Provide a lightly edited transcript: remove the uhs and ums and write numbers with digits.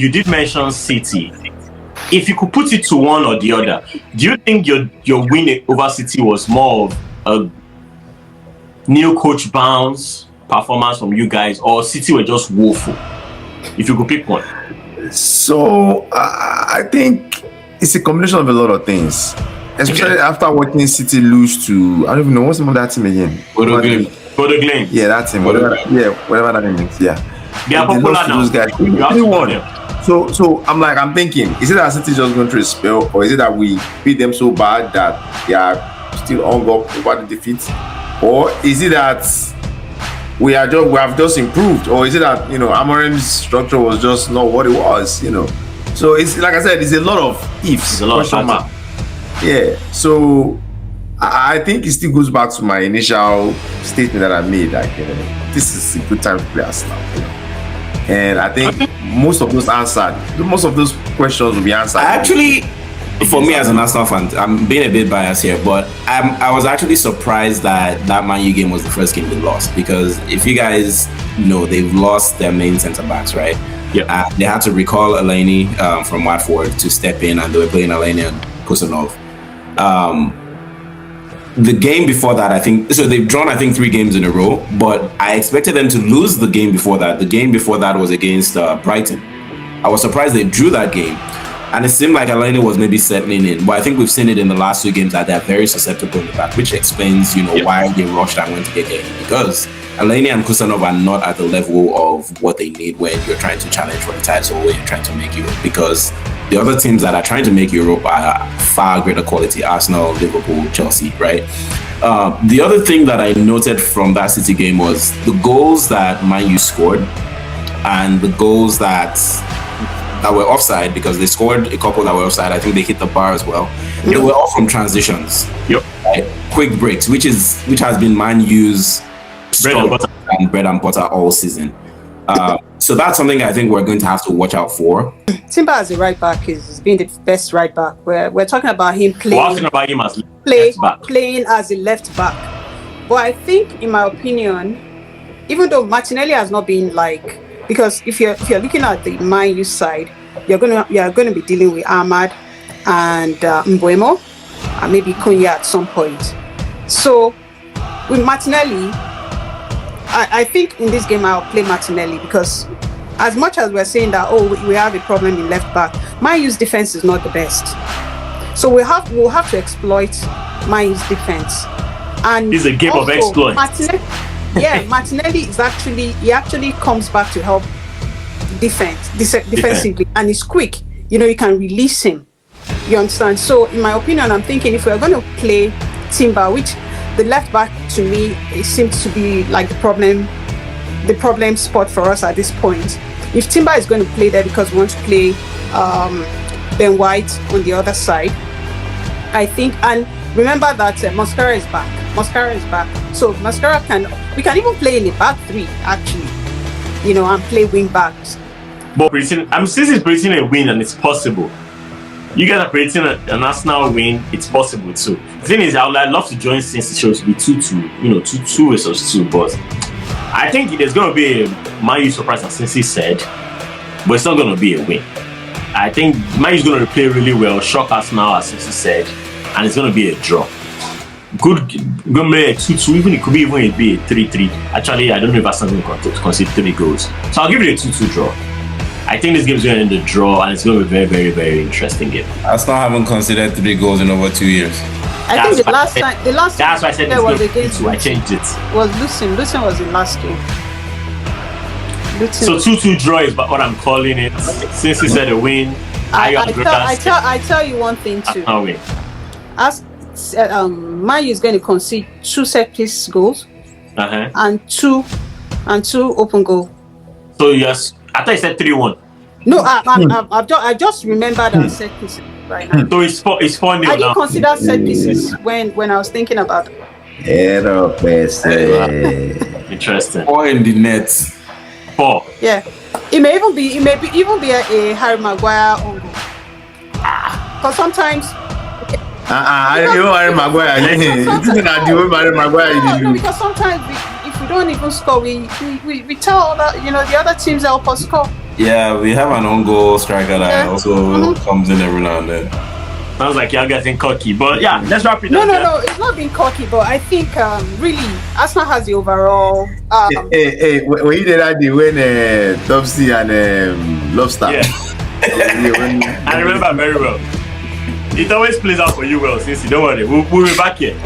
you did mention City. If you could put it to one or the other, do you think your win over City was more of a new coach bounce performance from you guys, or City were just woeful? If you could pick one. So I think it's a combination of a lot of things, especially after watching City lose to, I don't even know what's the name of that team again. Glen. Yeah, that team. Whatever that name is. Yeah. They are popular now. Those guys. So I'm thinking, is it that City just going through a spell, or is it that we beat them so bad that they are still hung up over the defeat, or is it that we have just improved, or is it that Amorim's structure was just not what it was? So it's like I said, it's a lot of ifs. It's a lot of matter. Yeah. So I think it still goes back to my initial statement that I made. Like, this is a good time to play Arsenal. And I think most of those questions will be answered. Actually, for me as an Arsenal fan, I'm being a bit biased here, but I was actually surprised that Man U game was the first game they lost, because if you guys know, they've lost their main centre backs, right? Yeah. They had to recall Elneny from Watford to step in, and they were playing Elneny and Kusanov. The game before that, I think, so they've drawn 3 games in a row, but I expected them to lose the game before that. The game before that was against Brighton. I was surprised they drew that game. And it seemed like Elneny was maybe settling in. But I think we've seen it in the last 2 games that they're very susceptible in the back, which explains, why they rushed and went to get Elneny. Because Elneny and Kusanov are not at the level of what they need when you're trying to challenge for the title or when you're trying to make Europe. Because the other teams that are trying to make Europe are far greater quality: Arsenal, Liverpool, Chelsea, right? The other thing that I noted from that City game was the goals that Man U scored and the goals that were offside, because they scored a couple that were offside. I think they hit the bar as well. They were all from transitions. Yep. Right? Quick breaks, which has been Man U's bread and butter all season. So that's something I think we're going to have to watch out for. Timber as a right back is being the best right back. We're talking about him playing. We're talking about him as left back. Playing as a left back. But I think, in my opinion, even though Martinelli has not been because if you're looking at the Man U side, you're gonna be dealing with Ahmad and Mbeumo and maybe Kunya at some point. So with Martinelli, I think in this game I'll play Martinelli, because as much as we're saying that we have a problem in left back, Man U's defense is not the best. So we'll have to exploit Man U's defense. And it's a game of exploit. Martinelli is actually comes back to help defensively, and he's quick. You can release him. You understand? So in my opinion, I'm thinking if we're going to play Timber, which the left back to me it seems to be like the problem spot for us at this point. If Timber is going to play there because we want to play Ben White on the other side, I think, and remember that Mascara is back. So we can even play in the back 3 actually, and play wing backs. But since it's predicting a win and it's possible, you guys are predicting an Arsenal win, it's possible too. The thing is, I'd love to join since it shows to be 2-2, 2 versus 2, but I think there's going to be a Man U surprise, as Cincy said, but it's not going to be a win. I think Man U is going to play really well, shock Arsenal, as Cincy said, and it's going to be a draw. Good, going to be a 2-2, even it could be a 3-3. Actually, I don't know if Arsenal going to concede 3 goals. So I'll give it a 2-2 draw. I think this game is going to end the draw, and it's going to be a very, very, very interesting game. Arsenal haven't conceded 3 goals in over 2 years. I think the last time that's why I said there was against 2. I changed it. Was Lucien. Lucien was the last game. So 2-2 draw is what I'm calling it. Since he said a win, I tell you one thing too. Win. As Man U is going to concede 2 set piece goals and two open goal. So yes, I thought you said 3-1. No, I just remembered our set pieces right now. So it's 4-0 I didn't consider set pieces when I was thinking about it. Interesting. 4 in the net. 4. Yeah, it may even be a Harry Maguire on goal. Because sometimes. I don't Harry Maguire. No, because sometimes if we don't even score, we tell that the other teams help us score. Yeah, we have an on-goal striker that also comes in every now and then. Sounds like y'all getting cocky, but yeah, let's wrap it No, up. no, it's not being cocky, but I think really Arsenal has the overall. Hey, when you did that, they win Topsy and Lobster. Yeah. I remember very well. It always plays out for you well, since you don't worry. We'll be back here.